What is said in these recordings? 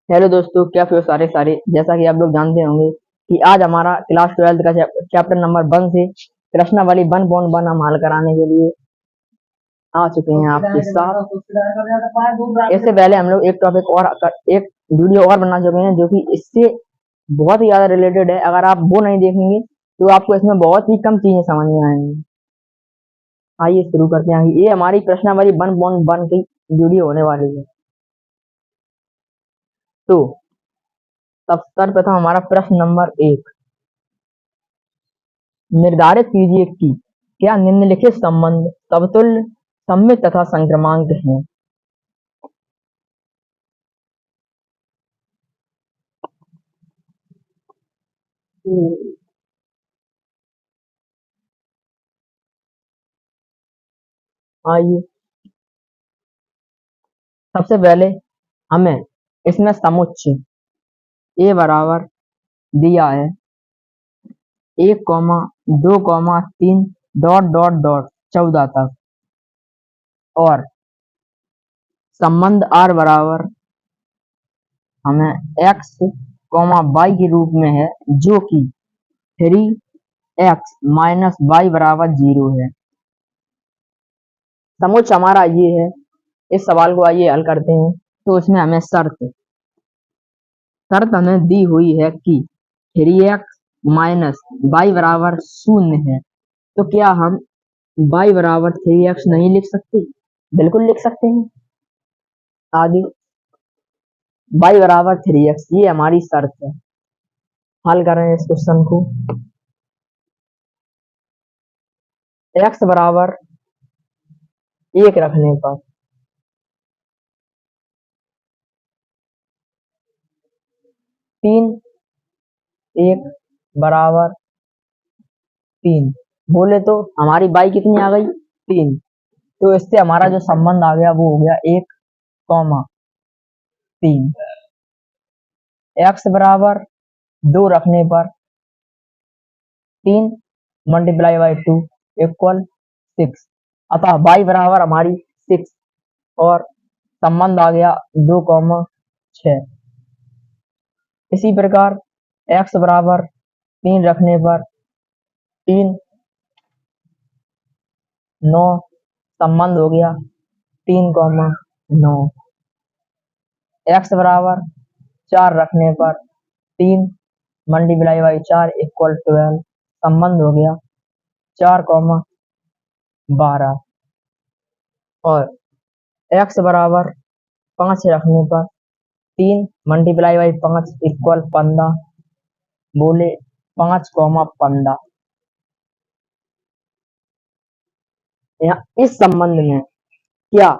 Hello दोस्तों, क्या फिर सारे सारे जैसा कि आप लोग जानते होंगे कि आज हमारा क्लास 12 का चैप्टर नंबर 1 से प्रश्नावली 1.1 हम हल कराने के लिए आ चुके हैं आपके साथ। इससे पहले हम लोग एक वीडियो और बना चुके हैं जो कि इससे बहुत ही ज्यादा रिलेटेड है। अगर आप वो नहीं देखेंगे तो आपको इसमें बहुत ही कम चीजें समझ में आएंगी। आइए शुरू करते हैं। ये हमारी प्रश्नावली 1.1 की वीडियो होने वाली है। तो तब सर्वप्रथम हमारा प्रश्न नंबर 1 निर्धारित कीजिए कि क्या निम्नलिखित संबंध समतुल्य सममित तथा संक्रमांक हैं। आइए सबसे पहले हमें इसमें समुच्चय ए बराबर दिया है 1,2,3 डॉट डॉट डॉट 14 तक और संबंध आर बराबर हमें x, y के रूप में है जो कि 3x माइनस वाई बराबर 0 है। समुच्चय हमारा ये है। इस सवाल को आइए हल करते हैं। तो इसमें हमें शर्त हमें दी हुई है कि 3x माइनस वाई बराबर 0 है। तो क्या हम y बराबर 3x नहीं लिख सकते? बिल्कुल लिख सकते हैं। आगे y बराबर 3x ये हमारी शर्त है। हल करें इस क्वेश्चन को। x बराबर 1 रखने पर 3 1 बराबर 3 बोले तो हमारी y कितनी आ गई? 3। तो इससे हमारा जो संबंध आ गया वो हो गया 1,3। x बराबर 2 रखने पर 3 मल्टीप्लाई बाई 2 इक्वल 6। अतः y बराबर हमारी 6 और संबंध आ गया 2,6। इसी प्रकार x बराबर 3 रखने पर 3 9 संबंध हो गया 3,9। x बराबर 4 रखने पर 3 मल्टीप्लाई बाई 4 इक्वल 12 संबंध हो गया 4,12। और x बराबर 5 रखने पर 3 मल्टीप्लाई बाई 5 इक्वल 15 बोले 5,15। यहाँ इस संबंध में क्या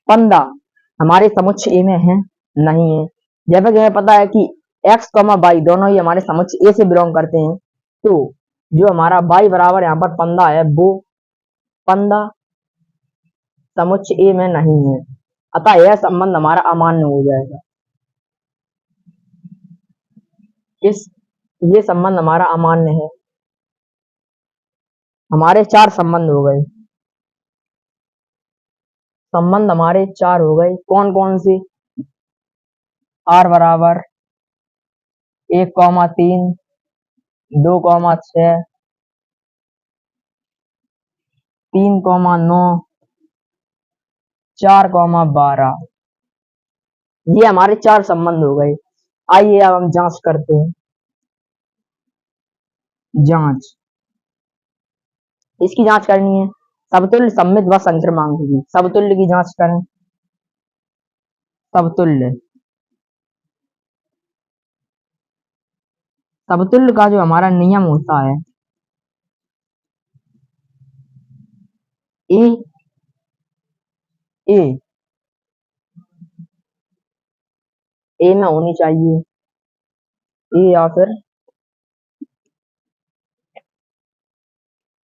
15 हमारे समुच्चय ए में है? नहीं है। जैसा कि हमें पता है कि x, y दोनों ही हमारे समुच्चय ए से बिलोंग करते हैं। तो जो हमारा y बराबर यहाँ पर 15 है वो 15 समुच्चय ए में नहीं है। अतः यह संबंध हमारा अमान्य हो जाएगा। ये संबंध हमारा अमान्य है। हमारे 4 संबंध हो गए। संबंध हमारे 4 हो गए। कौन कौन से? r बराबर 1,3 2,6 3,9 4,12 ये हमारे 4 संबंध हो गए। आइए अब हम जांच करते हैं। जांच इसकी जांच करनी है समतुल्य सममित व संक्रमांक की। समतुल्य की जांच करें। समतुल्य का जो हमारा नियम होता है ए में होनी चाहिए ए या फिर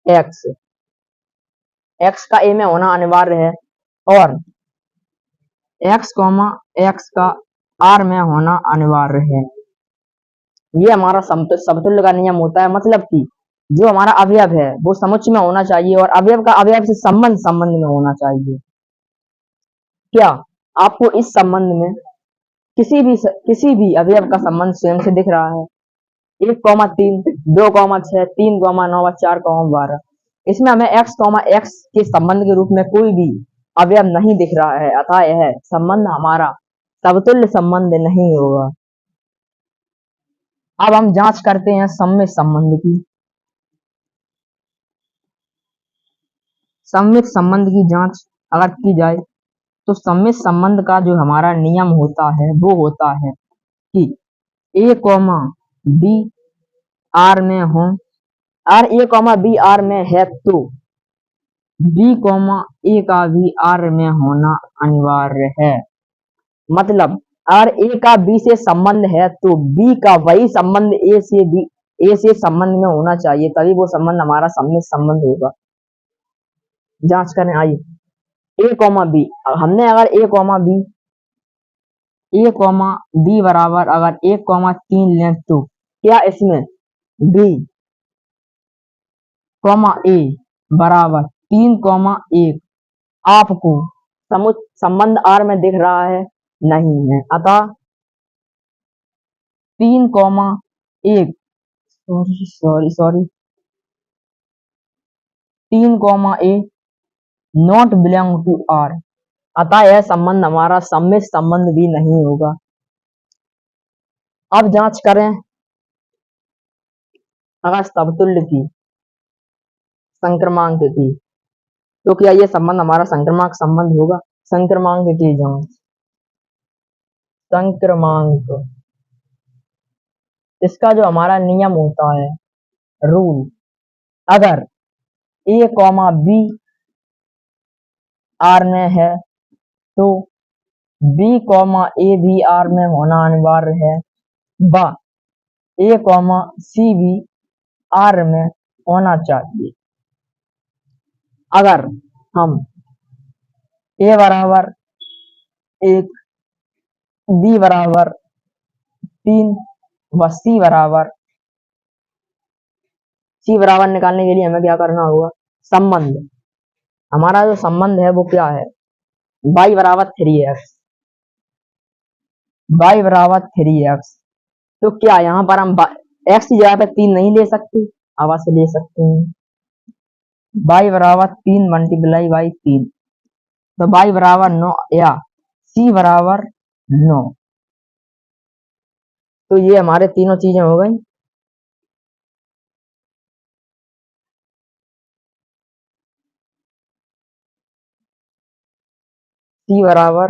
x का ए में होना अनिवार्य है और x का r में होना अनिवार्य है। ये हमारा समतुल्य का नियम होता है। मतलब कि जो हमारा अवयव है वो समुच्चय में होना चाहिए और अवयव का अवयव से संबंध में होना चाहिए। क्या आपको इस संबंध में किसी भी अवयव का संबंध स्वयं से दिख रहा है। 1,3, 2,6, 3,9 व 4,12। इसमें हमें x, के संबंध के रूप में कोई भी अवयव नहीं दिख रहा है, अतः यह संबंध हमारा समतुल्य संबंध नहीं होगा। अब हम जांच करते हैं सममित संबंध की। सममित संबंध की जांच अगर की जाए तो सममित संबंध का जो हमारा नियम होता है वो होता है कि a, b r में हो, और a, b r में है तो b, a का भी r में होना अनिवार्य है। मतलब अगर a का b से संबंध है तो b का वही संबंध a से संबंध में होना चाहिए, तभी वो संबंध हमारा सममित संबंध होगा। जांच करें, आइए। a, b, हमने अगर a, b बराबर अगर 1,3 लें तो क्या इसमें b, a बराबर 3,1 आपको संबंध R में दिख रहा है? नहीं है। अतः 3,1 sorry 3,a not belong to R, अतः यह संबंध हमारा सममित संबंध भी नहीं होगा। अब जांच करें अगर समतुल्य की, संक्रमांक की, तो क्या यह संबंध हमारा संक्रमांक संबंध होगा? संक्रमांक की जांच, संक्रमांक, इसका जो हमारा नियम होता है, रूल, अगर a, b R में है तो b, a भी R में होना अनिवार्य है, व a, c भी R में होना चाहिए। अगर हम a बराबर 1, b बराबर 3 व c बराबर निकालने के लिए हमें क्या करना होगा? संबंध, हमारा जो संबंध है वो क्या है? y बराबर 3x, y बराबर 3x। तो क्या यहाँ पर हम x की जगह पे 3 नहीं ले सकते? अवश्य ले सकते हैं। y बराबर 3 मल्टीप्लाई बाई 3, तो y बराबर 9 या c बराबर 9। तो ये हमारे तीनों चीजें हो गई। c बराबर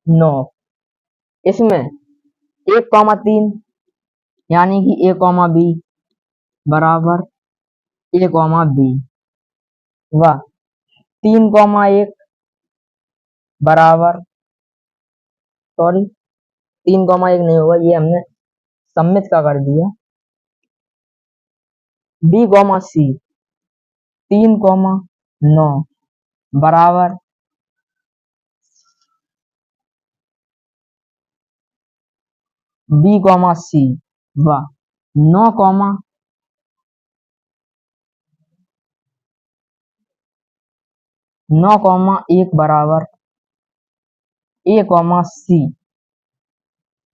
9, इसमें 1,3 यानी कि a, b बराबर a, b व 3,1 बराबर, सॉरी 3,1 नहीं होगा, ये हमने सम्मित का कर दिया। b, c 3,9 बराबर b, c व 9,1 बराबर a, c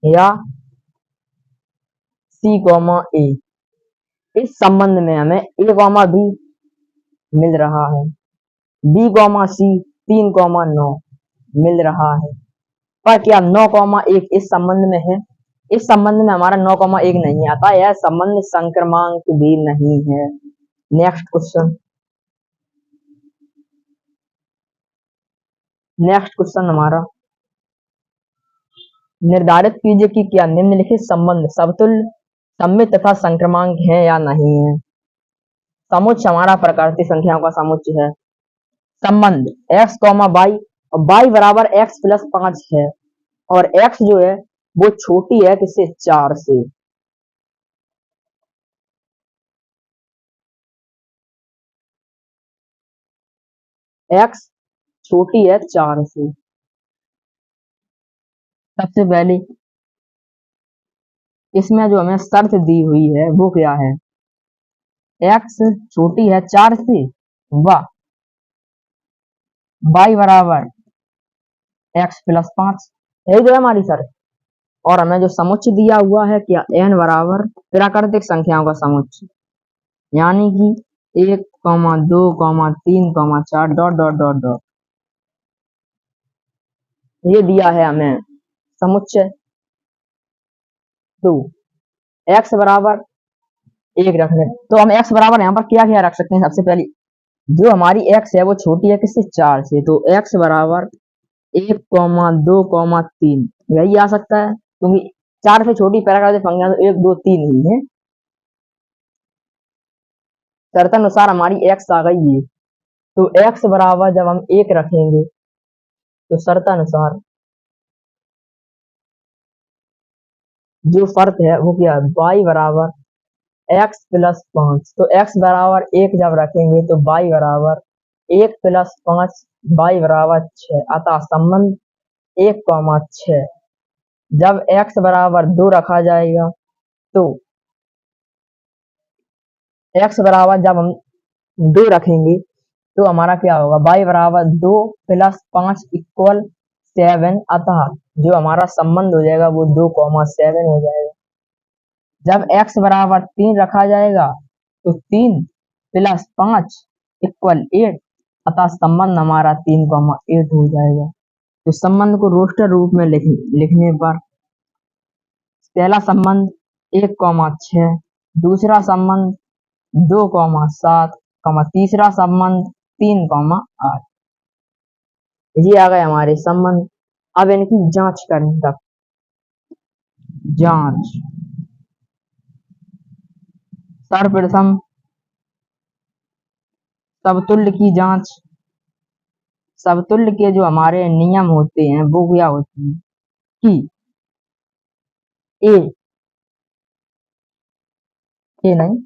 या c, a। इस संबंध में हमें a, b मिल रहा है, b, c 3,9 मिल रहा है, पर क्या 9,1 इस संबंध में है? इस संबंध में हमारा 9,1 नहीं है, अतः यह संबंध संक्रमांक भी नहीं है। नेक्स्ट क्वेश्चन हमारा, निर्धारित कीजिए कि क्या निम्नलिखित संबंध समतुल्य, सममित तथा संक्रमांक है या नहीं है। समुच्च हमारा प्रकृति संख्याओं का समुच्च है। संबंध x, y और y बराबर x प्लस 5 है, और x जो है वो छोटी है किससे? 4 से। x छोटी है 4 से। सबसे पहले इसमें जो हमें शर्त दी हुई है वो क्या है? एक्स छोटी है 4 से, व y बराबर एक्स प्लस 5, यही तो है हमारी सर। और हमें जो समुच्चय दिया हुआ है क्या, n बराबर प्राकृतिक संख्याओं का समुच्चय, यानी कि 1, 2, 3, 4 डॉट डॉट डॉट डॉट, ये दिया है हमें समुच्चय। तो x बराबर 1 रख लें, तो हम x बराबर यहाँ पर क्या क्या रख सकते हैं। सबसे पहले जो हमारी x है वो छोटी है किससे, 4 से, तो x बराबर 1, 2, 3, यही आ सकता है, क्योंकि 4 से छोटी पैराग्राफ संख्या तो 1, 2, 3 ही है। शर्तानुसार हमारी x आ गई है, तो x बराबर जब हम 1 रखेंगे तो शर्तानुसार जो शर्त है वो क्या है, y बराबर x प्लस 5, तो x बराबर 1 जब रखेंगे तो y बराबर 1 प्लस 5, y बराबर 6, अतः संबंध 1, 6। जब x बराबर 2 रखा जाएगा तो x बराबर जब हम 2 रखेंगे तो हमारा क्या होगा, y बराबर 2 प्लस 5 इक्वल 7, अतः जो हमारा संबंध हो जाएगा वो 2, 7 हो जाएगा। जब x बराबर 3 रखा जाएगा तो 3 प्लस 5 इक्वल 8, अतः संबंध हमारा 3, 8 हो जाएगा। तो संबंध को रोस्टर रूप में लिखने पर पहला संबंध 1, 6, दूसरा संबंध 2, 7, तीसरा संबंध 3, 8, ये आ गए हमारे संबंध। अब इनकी जांच करें, तब जांच सर्वप्रथम समतुल्य की जांच। समतुल्य के जो हमारे नियम होते हैं वो क्या होते हैं कि ए नहीं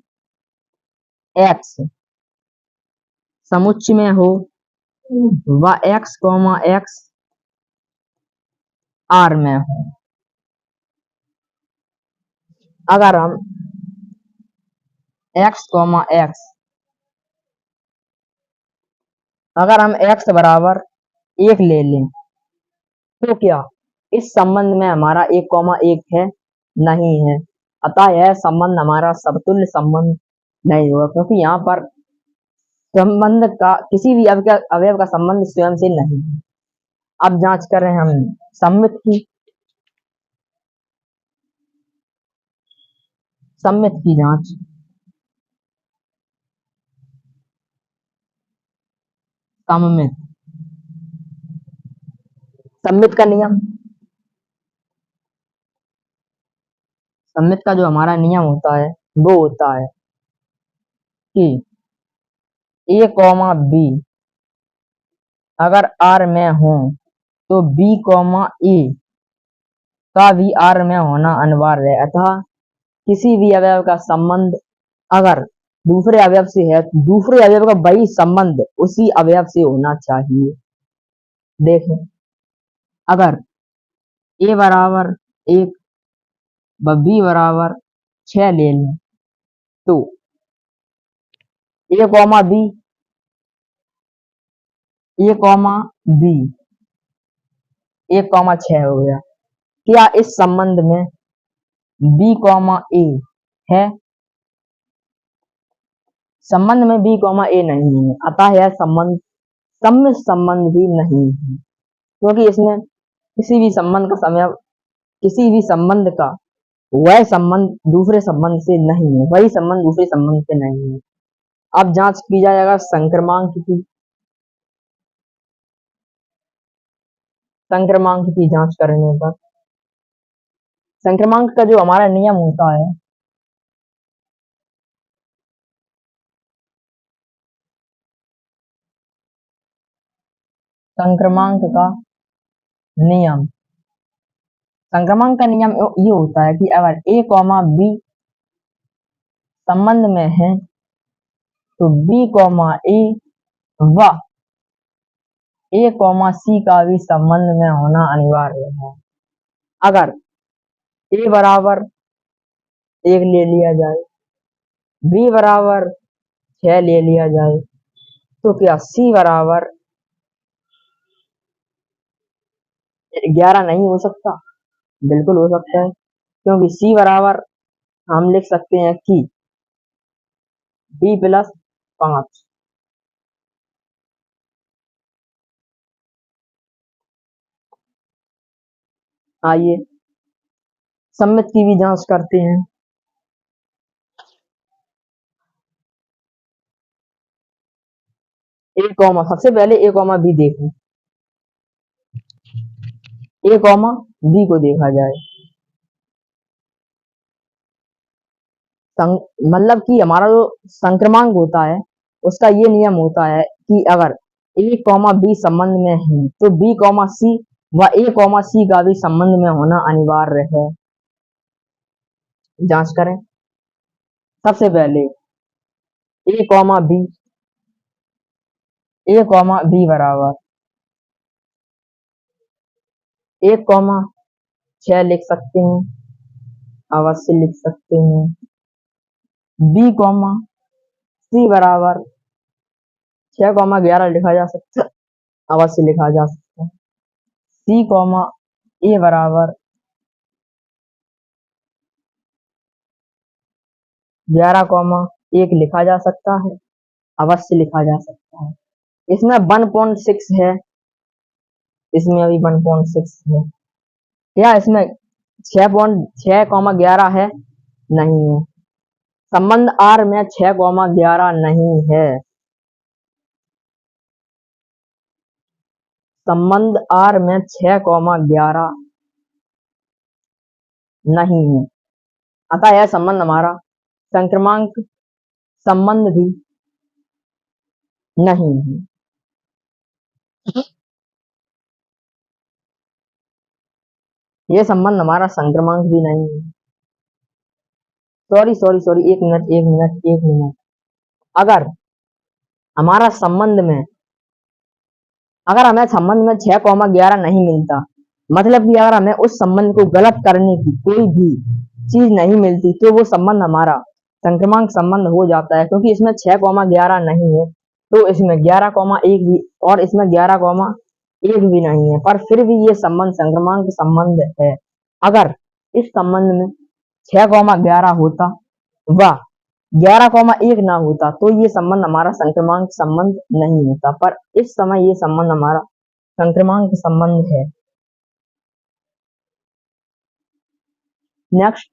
एक्स समुच्चय में हो व एक्स कॉमा एक्स आर में हो। अगर हम एक्स कॉमा एक्स अगर हम x बराबर 1 ले लें तो क्या इस संबंध में हमारा 1, 1 है, नहीं है, अतः यह संबंध हमारा समतुल्य संबंध नहीं होगा, क्योंकि यहाँ पर संबंध का किसी भी अवयव का संबंध स्वयं से नहीं है। अब जांच कर रहे हैं हम सममित की। सममित की जांच, सममित सममित का नियम, सममित का जो हमारा नियम होता है वो होता है कि a कॉमा बी अगर r में हो तो b कॉमा a का भी r में होना अनिवार्य है, अतः किसी भी अवयव का संबंध अगर दूसरे अवयव से है तो दूसरे अवयव का वही संबंध उसी अवयव से होना चाहिए। देखें, अगर a बराबर 1 व b बराबर 6 ले लें तो a comma b a comma b 1, 6 हो गया। क्या इस संबंध में b कॉमा a है, संबंध में b कॉमा a नहीं है, अतः यह संबंध सम्मित संबंध भी नहीं है, क्योंकि इसमें किसी भी संबंध का वह संबंध दूसरे संबंध से नहीं है, वही संबंध दूसरे संबंध से नहीं है। अब जांच की जाएगा संक्रमांक की। संक्रमांक की जांच करने पर संक्रमांक का जो हमारा नियम होता है संक्रमांक का नियम संक्रमांक का नियम ये होता है कि अगर a कॉमा b संबंध में है तो b कॉमा a व a कॉमा c का भी संबंध में होना अनिवार्य है। अगर a बराबर 1 ले लिया जाए, b बराबर 6 ले लिया जाए तो क्या C बराबर 11 नहीं हो सकता? बिल्कुल हो सकता है, क्योंकि C बराबर हम लिख सकते हैं कि B प्लस 5। आइए सम्मित की भी जांच करते हैं। ए कॉमा सबसे पहले ए कॉमा बी देखें। ए कॉमा बी को देखा जाए, मतलब कि हमारा जो संक्रमांक होता है उसका ये नियम होता है कि अगर ए कॉमा बी संबंध में है तो बी कॉमा सी व ए कॉमा सी का भी संबंध में होना अनिवार्य है। जांच करें। सबसे पहले ए कॉमा बी, ए कॉमा बी बराबर 1,6 लिख सकते हैं, अवश्य लिख सकते हैं। बी कॉमा सी बराबर 6,11 लिखा जा सकता है, अवश्य लिखा जा सकता है। सी कॉमा ए बराबर 11,1 लिखा जा सकता है, अवश्य लिखा जा सकता है। इसमें 1.6 है, इसमें अभी 1.6 है। क्या इसमें 6,11 है? नहीं है। संबंध आर में 6,11 नहीं है। संबंध आर में 6,11 नहीं है, अतः यह संबंध हमारा संक्रमांक संबंध भी नहीं है। यह संबंध हमारा संक्रमांक भी नहीं है। सॉरी सॉरी सॉरी, एक मिनट एक मिनट एक मिनट। अगर हमारा संबंध में अगर हमें संबंध में 6,11 नहीं मिलता, मतलब कि अगर हमें उस संबंध को गलत करने की कोई भी चीज नहीं मिलती तो वो संबंध हमारा संक्रमांक संबंध हो जाता है, क्योंकि इसमें 6,11 नहीं है तो इसमें 11,1 भी और इसमें 11,1 भी नहीं है, पर फिर भी ये संबंध संक्रमांक संबंध है। अगर इस संबंध में 6,11 होता व 11,1 ना होता तो ये संबंध हमारा संक्रमांक संबंध नहीं होता, पर इस समय ये संबंध हमारा संक्रमांक संबंध है। नेक्स्ट,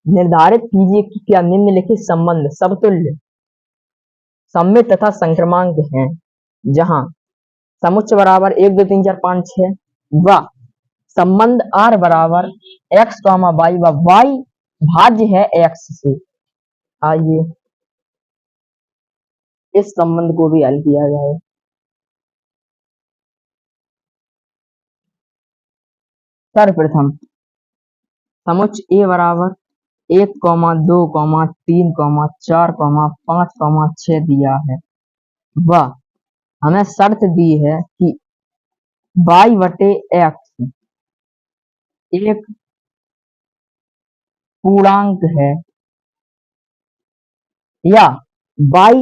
निर्धारित कीजिए कि क्या निम्नलिखित संबंध समतुल्य सममित तथा संक्रमांक हैं, जहां समुच्चय बराबर 1 2 3 4 5 6 व संबंध आर बराबर x, y व y भाज्य है x से। आइए इस संबंध को भी हल किया जाए। सर्वप्रथम समुच्चय ए बराबर 1, 2, 3, 4, 5, 6 दिया है व हमें शर्त दी है कि y बटे x एक पूर्णांक है या y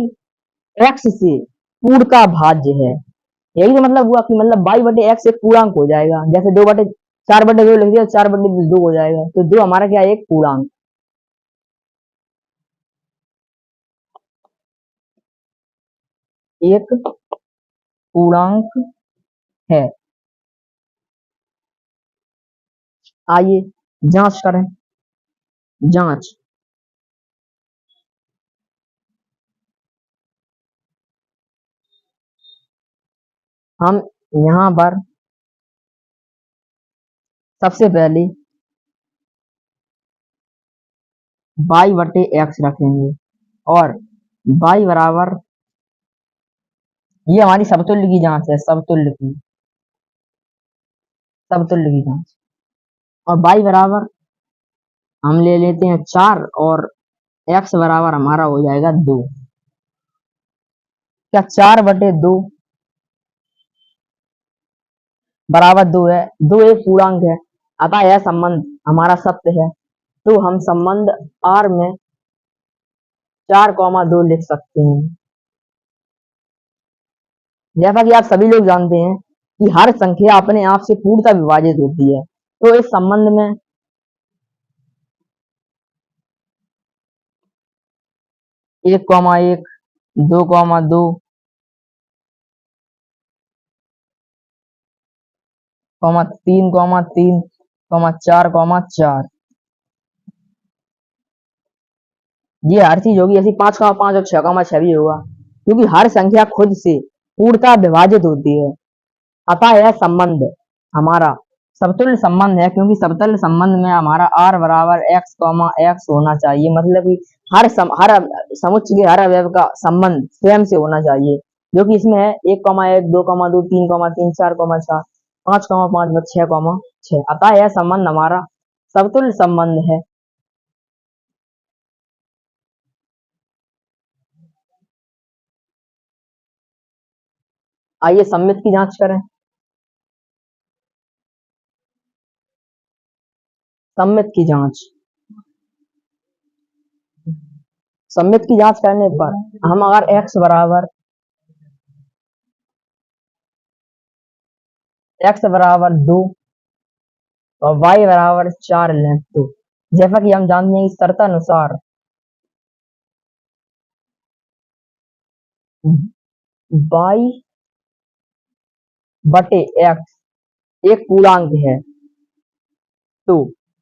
x से पूर्ण का भाज्य है। यही तो मतलब हुआ कि मतलब y बटे x एक पूर्णांक हो जाएगा, जैसे 4/2 लिख दिया, 4/2 हो जाएगा, तो 2 हमारा क्या है? एक पूर्णांक। एक पूर्णांक है। आइए जांच करें। जांच। हम यहाँ पर सबसे पहले y बटे x रखेंगे और y बराबर, ये हमारी समतुल्य की जांच है, समतुल्य की जांच। और y बराबर हम ले लेते हैं 4 और x बराबर हमारा हो जाएगा 2। क्या 4/2 बराबर 2 है? 2 एक पूर्णांक है, अतः यह संबंध हमारा सत्य है। तो हम संबंध R में 4,2 लिख सकते हैं। जैसा कि आप सभी लोग जानते हैं कि हर संख्या अपने आप से पूर्णतः विभाजित होती है, तो इस संबंध में 1,1, 2,2, 3,3, 4,4, ये हर चीज होगी। ऐसी 5,5 और 6,6 भी होगा, क्योंकि हर संख्या खुद से पूर्णतः विभाजित होती है। अतः यह संबंध हमारा समतुल्य संबंध है, क्योंकि समतुल्य संबंध में हमारा r बराबर x, x होना चाहिए। मतलब कि हर समुच्चय के हर अवयव का संबंध स्वयं से होना चाहिए, जो कि इसमें है 1,1, 2,2, 3,3, 4,4, 5,5, 6,6। अतः यह संबंध हमारा समतुल्य संबंध है। आइए सममित की जांच करें। सममित की जांच, सममित की जांच करने पर हम अगर x बराबर 2 और y बराबर 4 लें, तो जैसा कि हम जानते हैं कि शर्तानुसार y बटे x एक पूर्णांक है, तो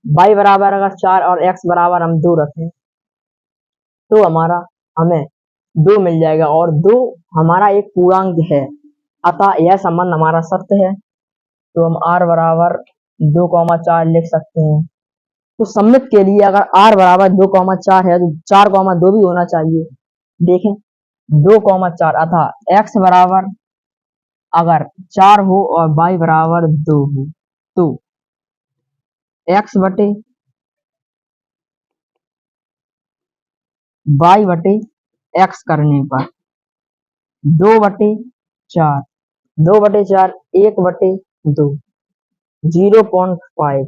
y बराबर अगर 4 और x बराबर हम 2 रखें, तो हमें 2 मिल जाएगा, और 2 हमारा एक पूर्णांक है। अतः यह संबंध हमारा सत्य है, तो हम r बराबर 2,4 लिख सकते हैं। तो सममित के लिए अगर r बराबर 2,4 है, तो 4,2 भी होना चाहिए। देखें 2,4, अतः x बराबर अगर 4 हो और y बराबर 2 हो, तो x बटे y बटे x करने पर 2/4, 2/4, 1/2, 0.5,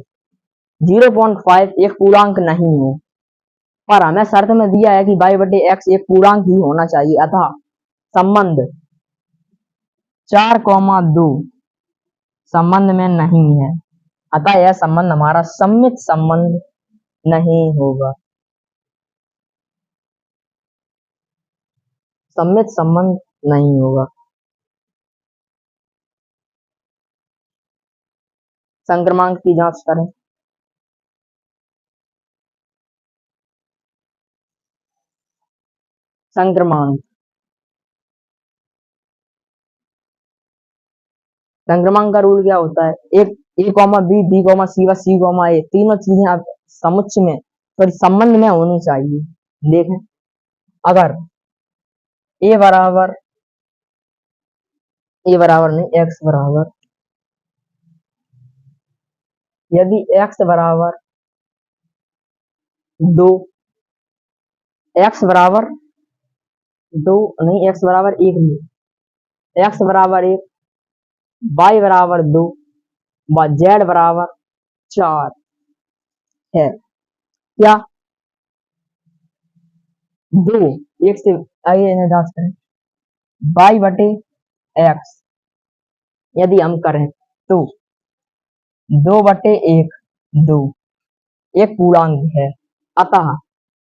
0.5 एक पूर्णांक नहीं है, पर हमें शर्त में दिया है कि y बटे x एक पूर्णांक ही होना चाहिए। अतः संबंध 4,2 संबंध में नहीं है, अतः यह संबंध हमारा सममित संबंध नहीं होगा। सममित संबंध नहीं होगा। संक्रमांक की जांच करें। संक्रमांक, संक्रमांक का रूल क्या होता है? एक a, b, b, c व c, a तीनों चीजें आप समुच्चय में संबंध में होनी चाहिए। देखें अगर a बराबर नहीं, x बराबर, यदि x बराबर 2, x बराबर 2 नहीं, x बराबर 1 नहीं, x बराबर 1, y बराबर 2 व z बराबर 4 है। क्या 2 1 से, आइए इन्हें जांच करें। y बटे x यदि हम करें, तो 2/1, 2 एक पूर्णांक है। अतः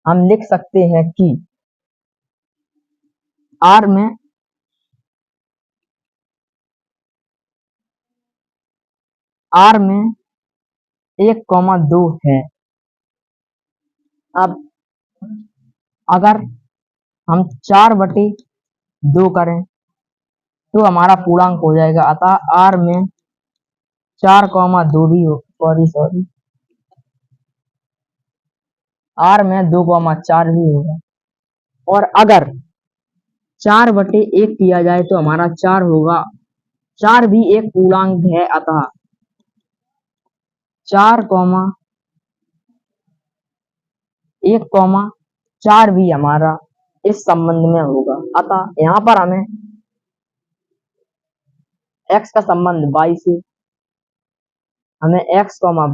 हम लिख सकते हैं कि r में 1,2 है। अब अगर हम 4/2 करें, तो हमारा पूर्णांक हो जाएगा। अतः r में 4,2 भी हो, सॉरी, r में 2,4 भी होगा। और अगर 4/1 किया जाए, तो हमारा 4 होगा। 4 भी एक पूर्णांक है, अतः 1,4 भी हमारा इस संबंध में होगा। अतः यहाँ पर हमें x का संबंध y से, हमें x,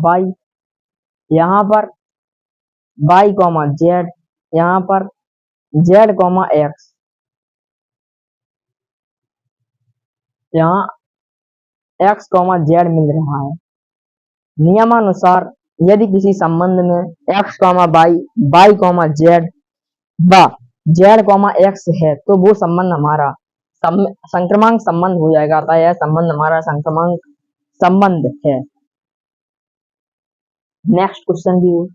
y, यहाँ पर y, z, यहाँ पर जेड कॉमा एक्स, यहाँ एक्स कॉमा जेड मिल रहा है। नियमानुसार यदि किसी संबंध में X comma Y, Y comma Z व जेड कॉमा एक्स है तो वो संबंध हमारा संक्रमण संबंध हो जाएगा। अतः यह संबंध हमारा संक्रमण संबंध है। नेक्स्ट क्वेश्चन भी हो।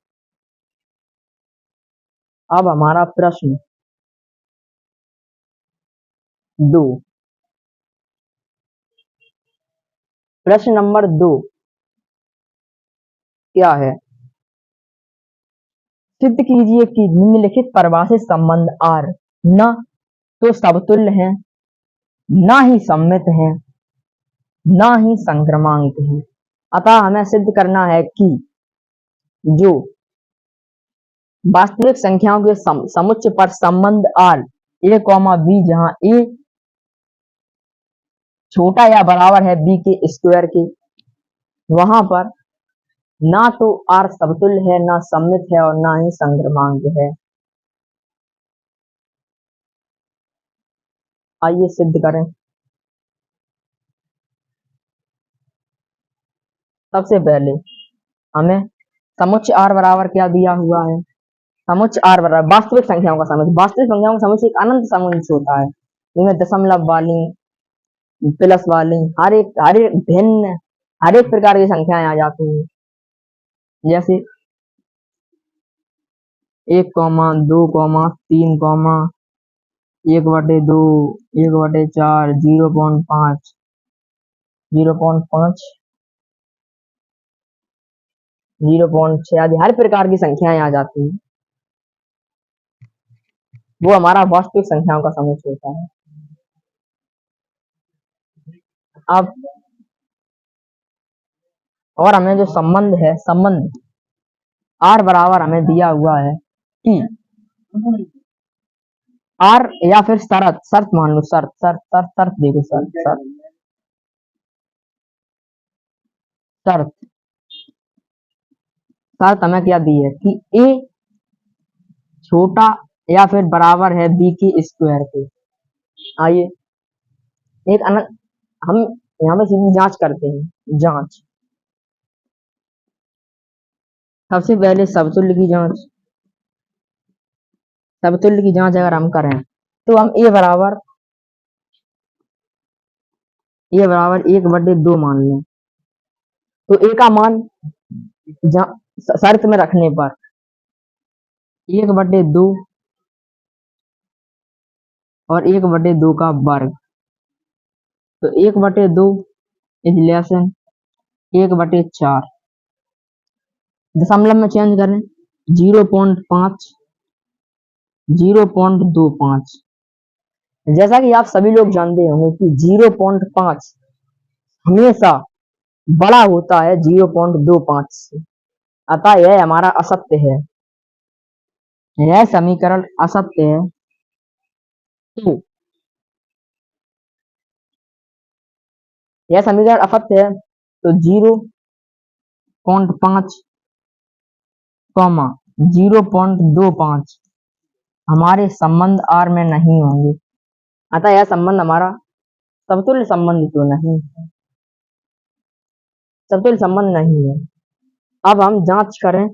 अब हमारा प्रश्न 2, प्रश्न नंबर 2 क्या है? सिद्ध कीजिए कि निम्नलिखित परिभाषित संबंध आर न तो समतुल्य हैं, न ही सममित हैं, न ही संक्रमणांक हैं। अतः हमें सिद्ध करना है कि जो वास्तविक संख्याओं के समुच्चय पर संबंध आर ए कॉमा बी, जहां ए छोटा या बराबर है बी के स्क्वायर के, वहां पर ना तो आर समतुल्य है, ना सममित है और ना ही संक्रमणांक है। आइए सिद्ध करें। सबसे पहले हमें समुच्चय आर बराबर क्या दिया हुआ है? समुच्चय आर बराबर वास्तविक संख्याओं का समुच्चय। वास्तविक संख्याओं का समुच्चय एक अनंत समुच्चय होता है, जिसमें दशमलव वाली, प्लस वाली, हर एक भिन्न, हर एक प्रकार की संख्याएं आ जाती हैं। जैसे 1, 2, 3, 1/2, 1/4, 0.5, 0.5, 0.6 आदि हर प्रकार की संख्याएं आ जाती हैं। वो हमारा वास्तविक संख्याओं का समुच्चय होता है। अब और हमें जो संबंध है, संबंध आर बराबर हमें दिया हुआ है कि आर या फिर शर्त, शर्त मान लो, शर्त शर्त शर्त शर्त देखो, शर्त शर्त शर्त शर्त हमें क्या दी है कि ए छोटा या फिर बराबर है बी के स्क्वायर के। आइए एक हम यहाँ पे सीधी जांच करते हैं। जांच, सबसे पहले समतुल्य की जांच। समतुल्य की जांच अगर हम करें तो हम ए बराबर 1/2 मान लें, तो ए का मान शर्त में रखने पर 1/2 और 1/2 का वर्ग, तो 1/2 इज लेसन 1/4। दशमलव में चेंज करें 0.5, 0.25। जैसा कि आप सभी लोग जानते होंगे कि 0.5 हमेशा बड़ा होता है 0.25 से। अतः यह हमारा असत्य है, यह समीकरण असत्य है। तो यह समीकरण असत्य है, तो 0.5 कॉमा 0.25 हमारे संबंध आर में नहीं होंगे। अतः यह संबंध हमारा समतुल्य संबंध तो नहीं है, समतुल्य संबंध नहीं है। अब हम जांच करें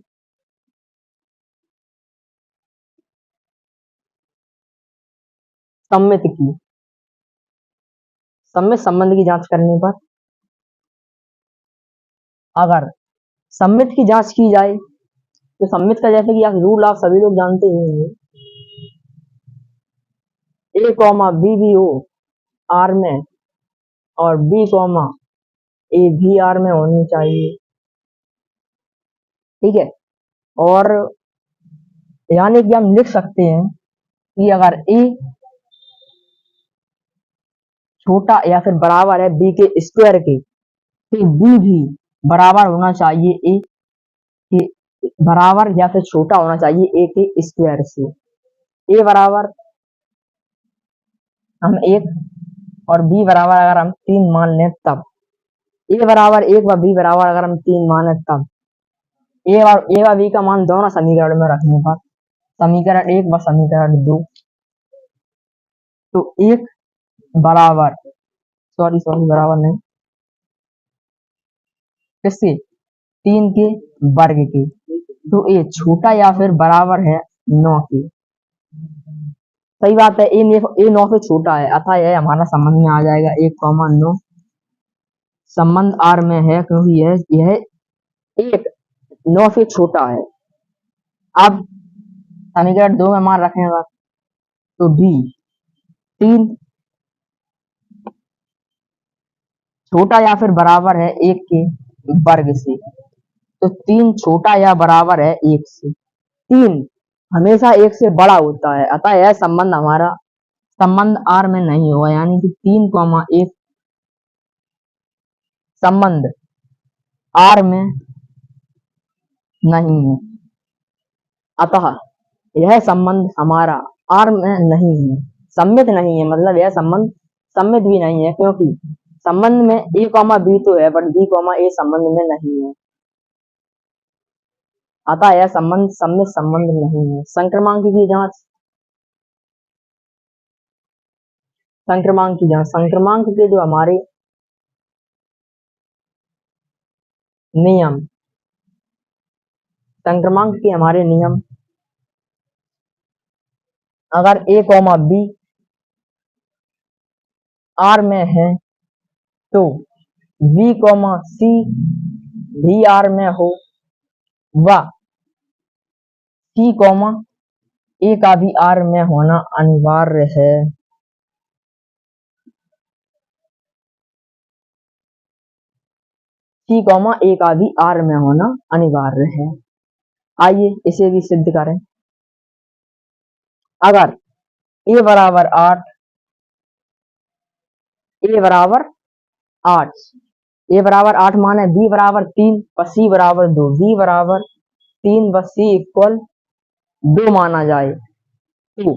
सममित की। सममित संबंध की जांच करने पर अगर सममित की जांच की जाए तो सममित का जैसे कि आप रूल आप सभी लोग जानते ही होंगे, ए कॉमा बी भी हो आर में और बी कॉमा ए भी आर में होनी चाहिए। ठीक है, और यानी कि हम लिख सकते हैं कि अगर ए छोटा या फिर बराबर है बी के स्क्वायर के, तो बी भी बराबर होना चाहिए ए के, बराबर या फिर छोटा होना चाहिए ए के स्क्वायर से। ए बराबर हम 1 और बी बराबर अगर हम 3 मान लें तब, ए बराबर 1 व बी बराबर अगर हम 3 माने तब ए व बी का मान दोनों समीकरण में रखने पर समीकरण 1 व समीकरण 2। तो 1 बराबर सॉरी बराबर नहीं, किसके? 3 के वर्ग के। तो ये छोटा या फिर बराबर है 9 के। सही बात है, ये 9 से छोटा है, अतः यह हमारा संबंध में आ जाएगा 1,9। संबंध आर में है क्योंकि यह 9 से छोटा है। अब समीकरण 2 में मान रखेगा तो बी 3 छोटा या फिर बराबर है 1 के वर्ग से। तो 3 छोटा या बराबर है 1 से। 3 हमेशा 1 से बड़ा होता है, अतः यह संबंध हमारा संबंध आर में नहीं होगा, यानी कि 3,1 संबंध आर में नहीं है। अतः यह संबंध हमारा आर में नहीं है, सम्मित नहीं है, मतलब यह संबंध सम्मित भी नहीं है, क्योंकि संबंध में a, b तो है, बट b, a संबंध में नहीं है। अतः यह संबंध सम्मित संबंध नहीं है। संक्रमांक की जांच, संक्रमांक के जो हमारे नियम, संक्रमांक के हमारे नियम, अगर a, b आर में है तो b, c भी आर में हो व c, a का भी आर में होना अनिवार्य है। c, a का भी आर में होना अनिवार्य है। आइए इसे भी सिद्ध करें। अगर a बराबर 8, a बराबर 8, a बराबर 8 माने b बराबर 3 व c बराबर 2, b बराबर 3 व c इक्वल 2 माना जाए तो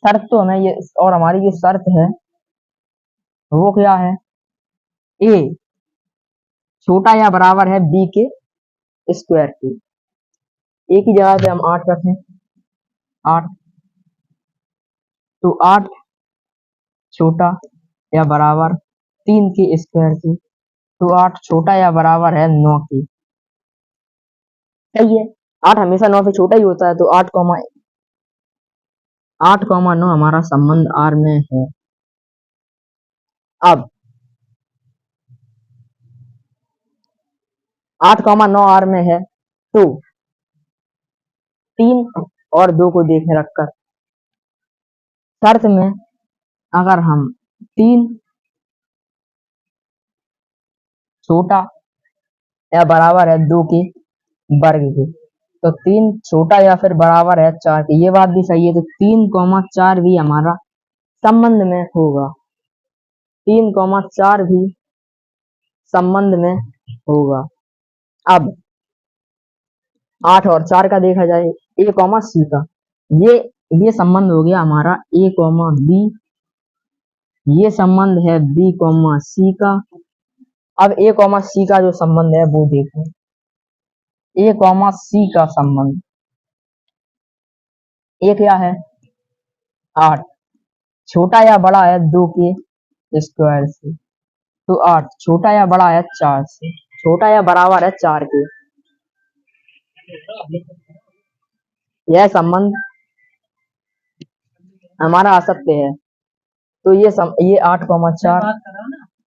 शर्त तो हमें ये, और हमारी जो शर्त है वो क्या है? a छोटा या बराबर है b के स्क्वायर के। a की जगह पे हम 8 रखें, 8, तो 8 छोटा या बराबर 3 के स्क्वायर की, तो 8 छोटा या बराबर है 9 की। सही है, 8 हमेशा 9 से छोटा ही होता है, तो 8,9 हमारा संबंध आर में है। अब 8,9 आर में है तो 3 और 2 को देखे रखकर शर्त में अगर हम 3 छोटा या बराबर है 2 के वर्ग के, तो 3 छोटा या फिर बराबर है 4 के, ये बात भी सही है। तो 3,4 भी हमारा संबंध में होगा, 3,4 भी संबंध में होगा। अब 8 और 4 का देखा जाए, a, c का, ये संबंध हो गया हमारा a, b, ये संबंध है b, c का। अब a, c का जो संबंध है वो देखें, a, c का संबंध, a क्या है? 8 छोटा या बड़ा है 2 के स्क्वायर से, तो 8 छोटा या बड़ा है 4 से, छोटा या बराबर है 4 के। यह संबंध हमारा असत्य है, तो ये 8,4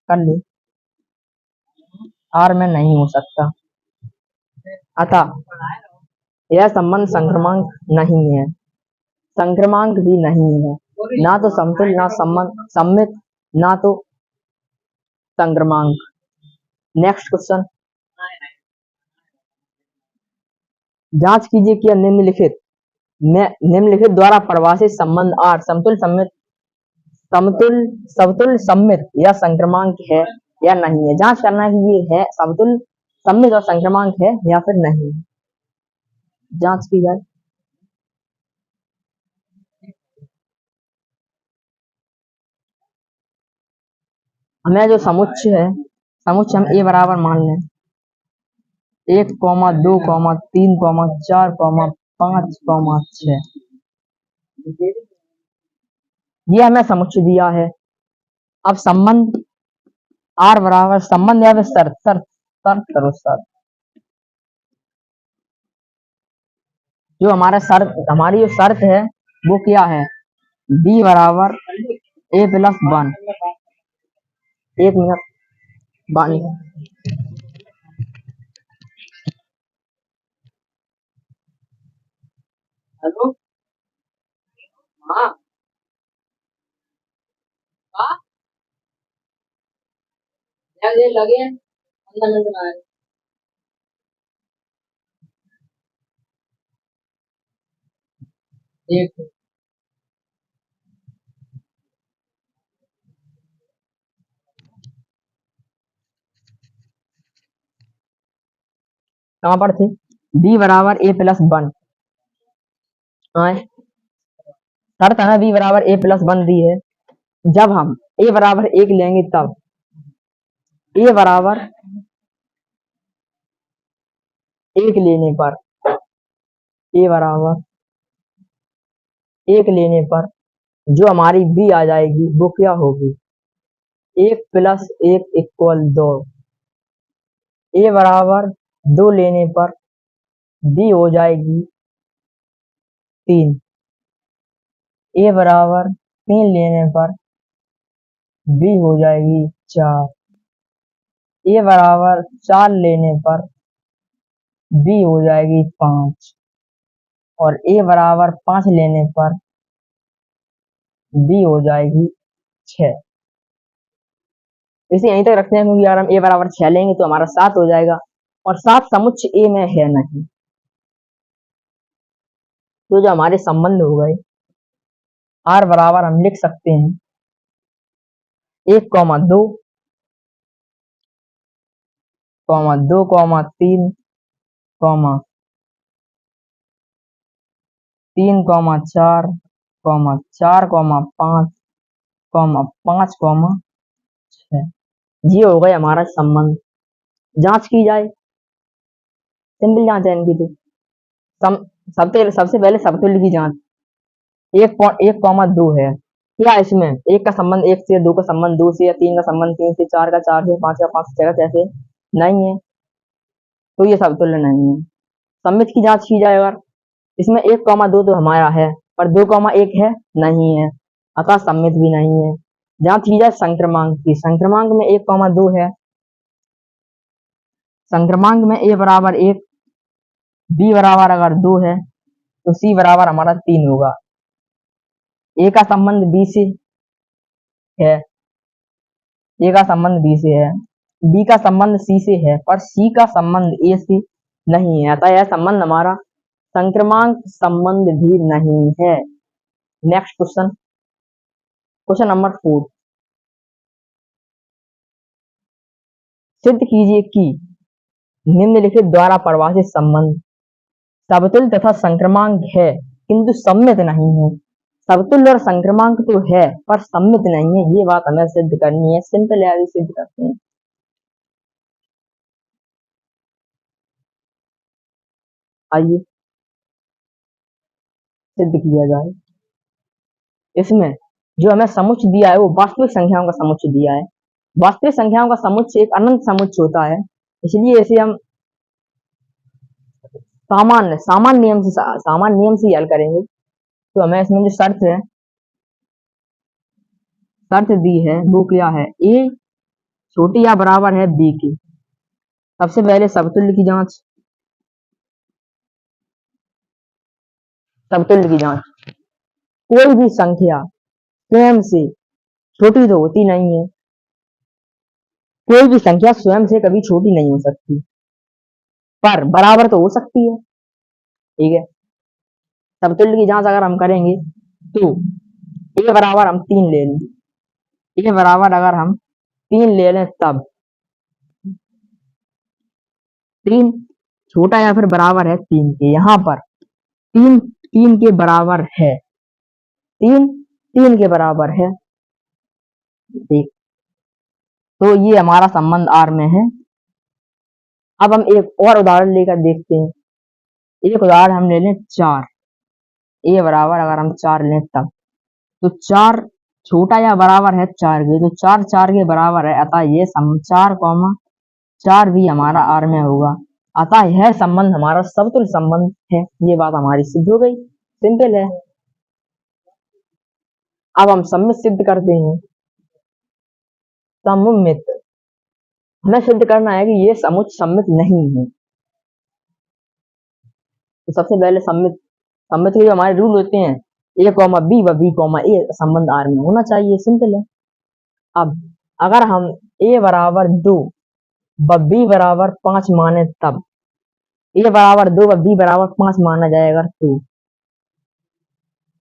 कर ले, आर में नहीं हो सकता, अतः यह संबंध संक्रमांक नहीं है, संक्रमांक भी नहीं है, ना तो समतुल्य, ना संबंध सम्मित, ना तो संक्रमांक। नेक्स्ट क्वेश्चन, जांच कीजिए कि निम्नलिखित द्वारा परिभाषित संबंध आर समतुल्य सम्मित या संक्रमांक है या नहीं है। जांच करना है कि ये है समतुल्य सम्मित और संक्रमांक है या फिर नहीं। जांच की जाए, हमें जो समुच्चय है, समुच्चय हम a बराबर मान लें, 1,2,3,4,5,6 ये हमें समुच्चय दिया है। अब संबंध आर बराबर संबंध या फिर शर्त शर्त शर्त करो शर्त। जो हमारी जो शर्त है वो क्या है? b बराबर a+1। 1 मिनट बानी। हेलो हाँ हाँ ये लगे 15 मिनट में आए। एक कहाँ पर थे? b बराबर a+1। शर्त हमें b बराबर a+1 दी है। जब हम a बराबर 1 लेंगे तब a बराबर 1 लेने पर a बराबर 1 लेने पर जो हमारी b आ जाएगी वो क्या होगी? 1+1 = 2। a बराबर 2 लेने पर b हो जाएगी 3। a बराबर 3 लेने पर b हो जाएगी 4। a बराबर 4 लेने पर b हो जाएगी 5 और a बराबर 5 लेने पर b हो जाएगी 6। इसे यहीं तक रखते हैं क्योंकि अगर हम a बराबर 6 लेंगे तो हमारा 7 हो जाएगा और 7 समुच्चय a में है नहीं। तो जो हमारे संबंध हो गए r बराबर हम लिख सकते हैं 1,2, 2,3, 3,4, 4,5, 5,6। ये हो गए हमारा संबंध। जांच की जाए, सिंपल जांच है इनकी। तो सबसे पहले समतुल्य की जांच। 1,2 है क्या इसमें? 1 का संबंध 1 से, 2 का संबंध 2 से, या 3 का संबंध 3 से, 4 का 4 से, 5 का 5 से, 6 का 6 से नहीं है तो ये समतुल्य नहीं है। सममित की जांच की जाए अगर इसमें 1,2 तो हमारा है पर 2,1 है नहीं है, अतः सममित भी नहीं है। जांच की जाए संक्रमांक की। संक्रमांक में 1,2 है। संक्रमांक में a बराबर 1, b बराबर अगर 2 है तो c बराबर हमारा 3 होगा। a का संबंध b से है, a का संबंध b से है, b का संबंध c से है पर c का संबंध a से नहीं है, अतः यह संबंध हमारा संक्रमांक संबंध भी नहीं है। Next question, question number 4। सिद्ध कीजिए कि निम्नलिखित द्वारा परिभाषित संबंध समतुल्य तथा संक्रमांक है किंतु सममित नहीं है। समतुल्य और संक्रमांक तो है पर सममित नहीं है, ये बात हमें सिद्ध करनी है। सिंपल है, सिद्ध करते हैं। आइए सिद्ध किया जाए। इसमें जो हमें समुच्चय दिया है वो वास्तविक संख्याओं का समुच्चय दिया है। वास्तविक संख्याओं का समुच्चय एक अनंत समुच्चय होता है, इसलिए इसे हम सामान्य नियम से हल करेंगे। तो हमें इसमें जो शर्त दी है वो क्या है? a छोटी या बराबर है b की। सबसे पहले समतुल्य की जांच। समतुल्य की जांच, कोई भी संख्या स्वयं से छोटी तो होती नहीं है। कोई भी संख्या स्वयं से कभी छोटी नहीं हो सकती पर बराबर तो हो सकती है। ठीक है, समतुल्य की जांच अगर हम करेंगे तो a बराबर हम 3 ले लें। a बराबर अगर हम 3 ले लें तब 3 छोटा या फिर बराबर है 3 के। यहाँ पर 3 3 के बराबर है, 3 3 के बराबर है। ठीक, तो ये हमारा संबंध R में है। अब हम एक और उदाहरण लेकर देखते हैं। एक उदाहरण हम ले लें 4, ए बराबर अगर हम 4 लें तब, तो 4 छोटा या बराबर है 4 के, तो 4 4 के बराबर है, अतः ये 4 भी हमारा आर में होगा, अतः यह संबंध हमारा समतुल्य संबंध है। ये बात हमारी सिद्ध हो गई, सिंपल है। अब हम सम्मित सिद्ध करते हैं। सम्मित, हमें सिद्ध करना है कि ये समुच्चय सम्मित नहीं है। तो सबसे पहले सम्मित सम्मित के जो हमारे रूल होते हैं, ए कॉमा बी व बी कॉमा ए संबंध आर में होना चाहिए, सिंपल है। अब अगर हम ए बराबर 2 व बी बराबर 5 माने तब, ए बराबर 2 व बी बराबर 5 माना जाएगा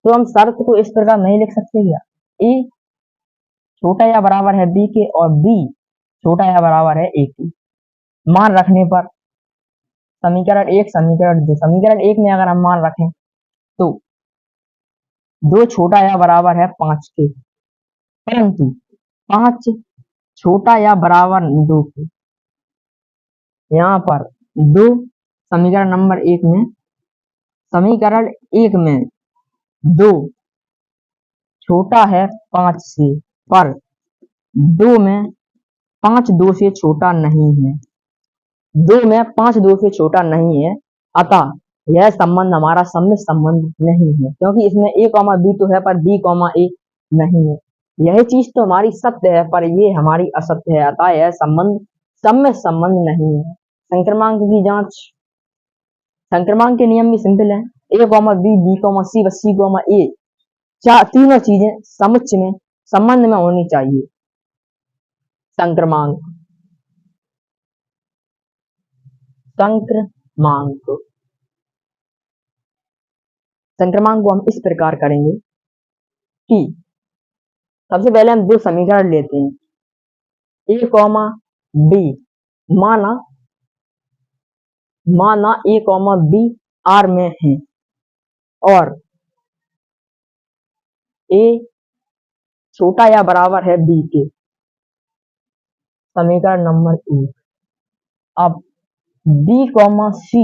तो हम शर्त को इस प्रकार नहीं लिख सकते क्या, ए छोटा या बराबर है बी के और बी छोटा या बराबर है ए के। मान रखने पर समीकरण 1 समीकरण 2, समीकरण 1 में अगर हम मान रखें तो 2 छोटा या बराबर है 5 के, परंतु 5 छोटा या बराबर 2 के। यहाँ पर 2 समीकरण नंबर 1 में, समीकरण 1 में 2 छोटा है 5 से, पर 2 में 5 2 से छोटा नहीं है, 2 में 5 2 से छोटा नहीं है, अतः यह संबंध हमारा सम्मित संबंध नहीं है, क्योंकि इसमें ए कॉमा बी तो है पर बी कॉमा ए नहीं है। यह चीज तो हमारी सत्य है पर ये हमारी असत्य है, अतः यह संबंध सम्मित संबंध नहीं है। संक्रमांक की जांच, संक्रमांक के नियम भी सिंपल है, ए कॉमा बी बी कॉमा सी व सी कॉमा ए, तीनों चीजें समुच्चय में संबंध में होनी चाहिए। संक्रमांक संक्रमांक संक्रमांक को हम इस प्रकार करेंगे कि सबसे पहले हम 2 समीकरण लेते हैं, ए कॉमा बी, माना ए कॉमा बी आर में है और ए छोटा या बराबर है बी के, समीकरण नंबर 1। अब बी कॉमा सी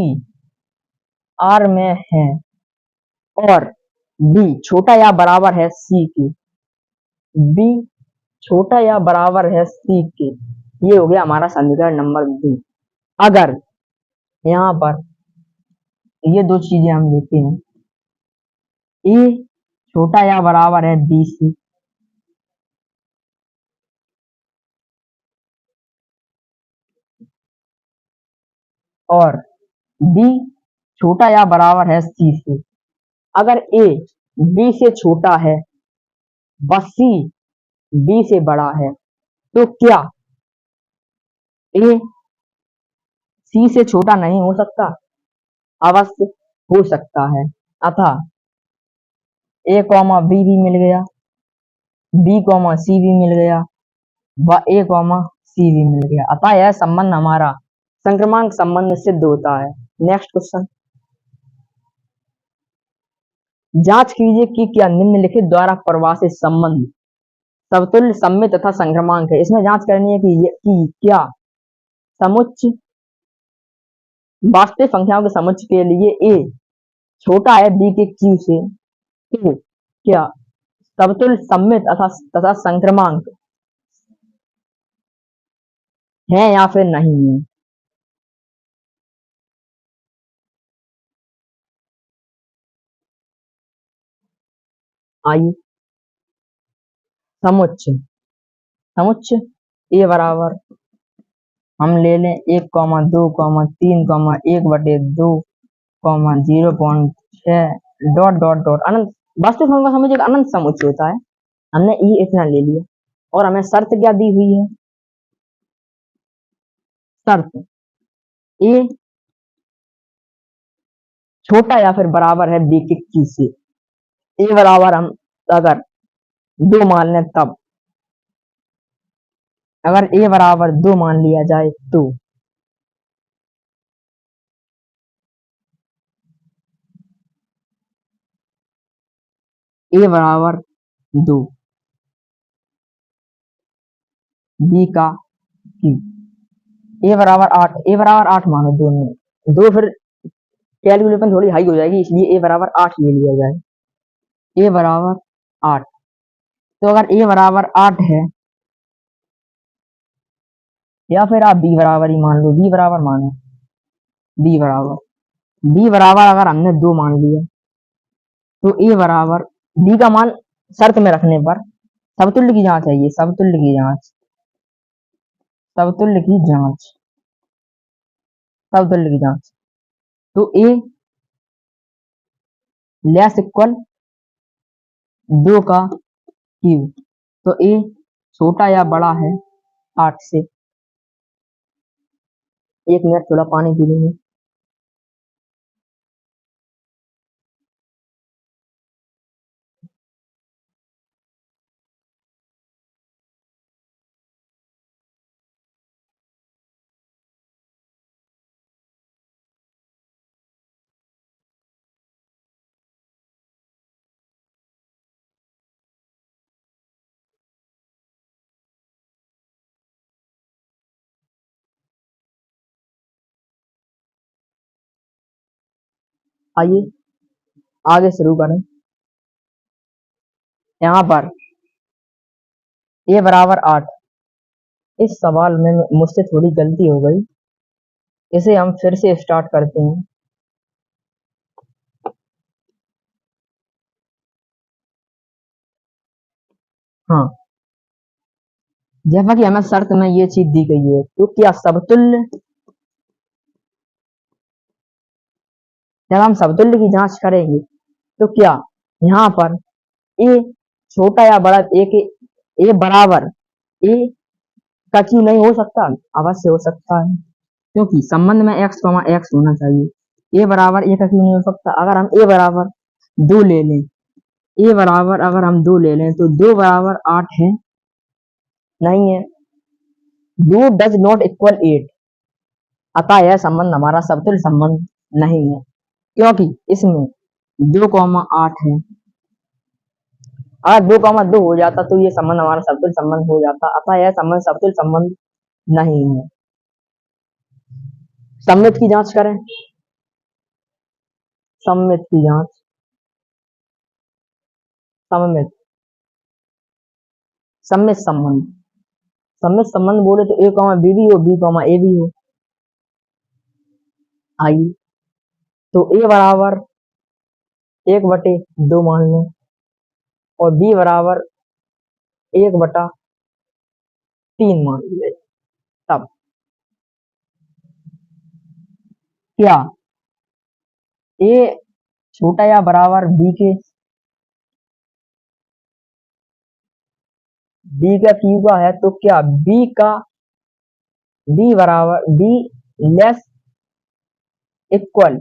आर में है और बी छोटा या बराबर है सी के, बी छोटा या बराबर है सी के, ये हो गया हमारा समीकरण नंबर 2। अगर यहाँ पर ये 2 चीजें हम लेते हैं, ए छोटा या बराबर है बी से और बी छोटा या बराबर है सी से, अगर ए बी से छोटा है व सी बी से बड़ा है, तो क्या ए सी से छोटा नहीं हो सकता? अवश्य हो सकता है, अतः ए कॉमा बी भी मिल गया, बी कॉमा सी भी मिल गया व ए कॉमा सी भी मिल गया, अतः यह संबंध हमारा संक्रमांक संबंध सिद्ध होता है। नेक्स्ट क्वेश्चन, जांच कीजिए कि क्या निम्नलिखित द्वारा परिभाषित संबंध समतुल्य सम्मित तथा संक्रमांक है। इसमें जांच करनी है कि क्या समुच्चय वास्तविक संख्याओं के समुच्चय के लिए ए छोटा है बी के क्यू से, तो क्या समतुल्य सम्मित तथा संक्रमांक है या फिर नहीं है। आइए, समुच्चय समुच्चय ए बराबर हम ले लें 1, 2, 3, 1/2, 0.6 डॉट डॉट डॉट अनंत। वास्तविक संख्या का समुच्चय एक अनंत समुच्चय होता है। हमने ई इतना ले लिया और हमें शर्त क्या दी हुई है, शर्त ए छोटा या फिर बराबर है बी के क्यू से। ए बराबर हम अगर 2 मान लें तब, अगर ए बराबर 2 मान लिया जाए तो ए बराबर 2 बी का क्यू, ए बराबर 8, ए बराबर 8 मानो दोनों, दो फिर कैलकुलेशन थोड़ी हाई हो जाएगी, इसलिए ए बराबर 8 ले लिया जाए। ए बराबर 8, तो अगर ए बराबर 8 है, या फिर आप बी बराबर ही मान लो, बी बराबर मानो, बी बराबर, बी बराबर अगर हमने 2 मान लिया, तो ए बराबर, बी का मान शर्त में रखने पर समतुल्य की जांच है, ये समतुल्य की जांच, समतुल्य की जांच, समतुल्य की जांच, तो ए लेस इक्वल 2 का क्यूब, तो ए छोटा या बड़ा है 8 से। एक मिनट थोड़ा पानी पी लेंगे। आइए आगे शुरू करें। यहाँ पर ए बराबर 8, इस सवाल में मुझसे थोड़ी गलती हो गई, इसे हम फिर से स्टार्ट करते हैं। हाँ, जैसा कि हमें शर्त में ये चीज दी गई है, तो क्या समतुल्य, जब हम समतुल्य की जांच करेंगे, तो क्या यहाँ पर ए छोटा या बड़ा, ए के, ए बराबर ए का क्यू नहीं हो सकता? अवश्य हो सकता है, क्योंकि संबंध में x, x होना चाहिए। ए बराबर ए का क्यू नहीं हो सकता। अगर हम ए बराबर 2 ले लें, ए बराबर अगर हम 2 ले लें, तो 2 बराबर 8 है, नहीं है, 2 डज नॉट इक्वल 8, अतः यह संबंध हमारा समतुल्य संबंध नहीं है, क्योंकि इसमें 2,8 है। अगर 2,2 हो जाता तो ये संबंध हमारा समतुल्य संबंध हो जाता, अतः यह संबंध समतुल्य संबंध नहीं है। सममित की जांच करें, सममित की जांच, सममित, सममित संबंध, सममित संबंध बोले तो ए कॉमा बी भी हो, बी कॉमा ए भी हो। आइए, तो ए बराबर 1/2 मान लें, और बी बराबर 1/3 मान लें, तब क्या ए छोटा या बराबर बी का क्यू का है, तो क्या बी बराबर बी लेस इक्वल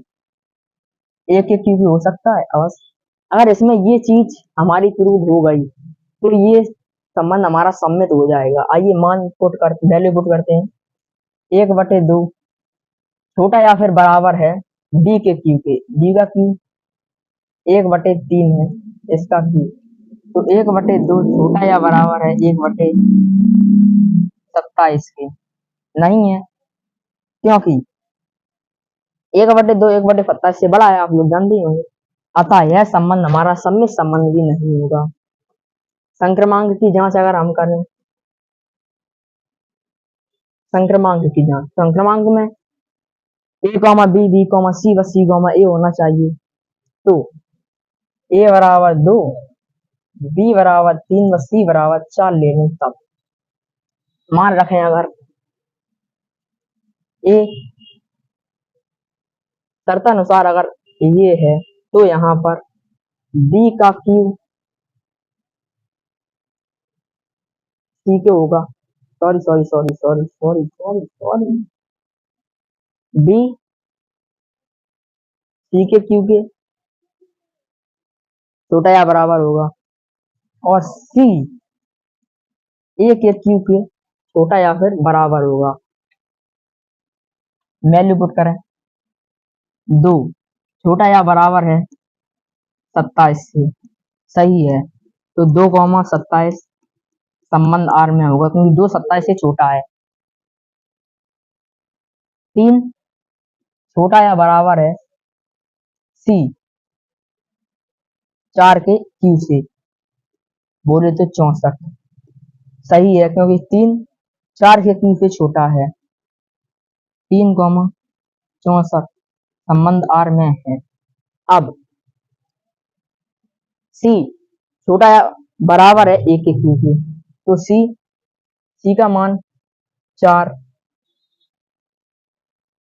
ए के क्यू भी हो सकता है? अवश्य। अगर इसमें ये चीज हमारी प्रूव हो गई, तो ये संबंध हमारा सम्मित हो जाएगा। आइए मान वैल्यू पुट करते हैं। 1/2 छोटा या फिर बराबर है बी के क्यू के, बी का क्यू 1/3 है, इसका क्यू, तो 1/2 छोटा या बराबर है 1/27 के, नहीं है, क्योंकि 1/2 1/27 से बड़ा है, आप लोग जानते होंगे, अतः यह संबंध हमारा सम्मित संबंध भी नहीं होगा। संक्रमांक की जांच अगर हम करें, संक्रमांक की जांच, संक्रमांक में ए कॉमा बी, बी कॉमा सी व सी कॉमा ए होना चाहिए, तो ए बराबर 2, बी बराबर 3 व सी बराबर 4 ले लें, तब मान रखें अगर ए शर्तानुसार अगर ये है, तो यहाँ पर बी का क्यू सी के होगा, sorry sorry sorry sorry sorry sorry sorry, B C के क्यू के छोटा या बराबर होगा, और सी ए के क्यू के छोटा या फिर बराबर होगा। वैल्यू पुट करें, 2 छोटा या बराबर है 27 से, सही है, तो 2,27 संबंध आर में होगा, क्योंकि 2 27 से छोटा है। 3 छोटा या बराबर है C 4 के क्यू से, बोले तो 64। सही है क्योंकि 3 4 के क्यू से छोटा है। 3,64 संबंध R में है। अब C छोटा या बराबर है A के क्यू से, तो C का मान 4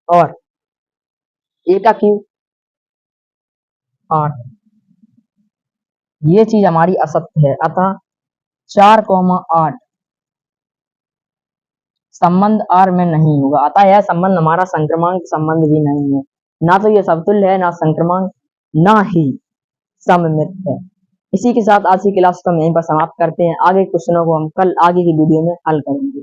और A का क्यू 8। ये चीज हमारी असत्य है, अतः 4,8 संबंध R में नहीं होगा। अतः यह संबंध हमारा संक्रमांक संबंध भी नहीं है, ना तो यह समतुल्य है, ना संक्रमांक, ना ही सममित है। इसी के साथ आज की क्लास को हम यहीं पर समाप्त करते हैं। आगे क्वेश्चनों को हम कल आगे की वीडियो में हल करेंगे।